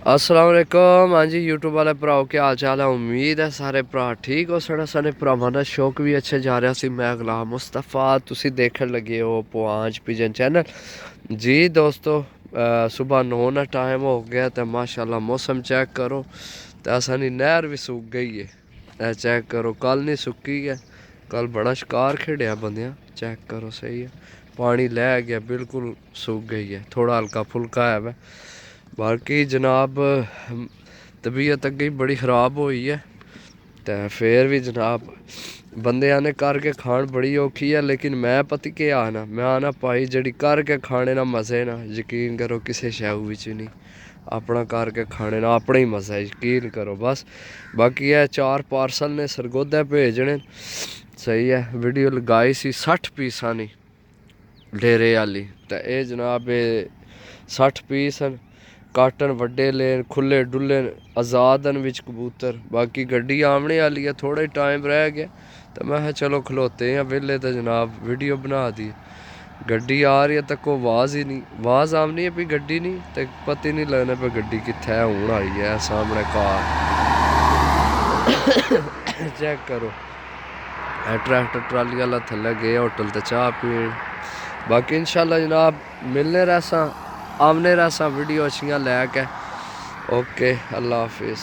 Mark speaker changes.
Speaker 1: अस्सलाम वालेकुम। हाँ जी यूट्यूब वाले भराओ क्या हाल चाल है। उम्मीद है सारे भरा ठीक हो। साढ़ा सारे भरावां दा शौक भी अच्छे जा रहा सी। मैं गुलाम मुस्तफ़ा तुसी देखन लगे हो पवांच पिजन चैनल। जी दोस्तों सुबह 9 का टाइम हो गया तो माशाल्लाह मौसम चेक करो तो असानी नहर भी सूख गई है। चेक करो कल नहीं सुक्की है। कल बड़ा शिकार खेड़िया बंदियां चेक करो सही है। पानी लै गया बिल्कुल सूख गई है। थोड़ा हल्का फुल्का है वै बाकी जनाब तबीयत अगे बड़ी ख़राब हुई है तो फिर भी जनाब बंदे आने करके खान बड़ी औखी है। लेकिन मैं पति के आना मैं आना भाई जड़ी करके खाने ना मज़े ना यकीन करो किसी शैऊ बिच नहीं। अपना करके खाने ना अपना ही मज़ा है यकीन करो बस। बाकी है 4 पार्सल ने सरगोधे भेजने सही है। वीडियो लगाई सी 60 पीसा नहीं डेरे वाली तो ये जनाब 60 पीस हैं। काटन वड्डे लेन खुले डुले आज़ाद न विच कबूतर। बाकी गड्डी आमने वाली है थोड़ा ही टाइम रह गया तो मैं चलो खलोते हैं वेले तो जनाब वीडियो बना दी। गड्डी आ रही है तो कोई आवाज़ ही नहीं आवाज़ आमनी है भी गड्डी नहीं तो पता ही नहीं लगना पे गड्डी कित्थे हूँ आई है सामने कार चेक करो। ट्रैक्टर ट्राली वाला थल्ले गए होटल तो चाह पीन। बाकी इंशाल्लाह जनाब मिलने रहसा आमने रहसा वीडियो अच्छियाँ लैके। ओके अल्लाह हाफिज़।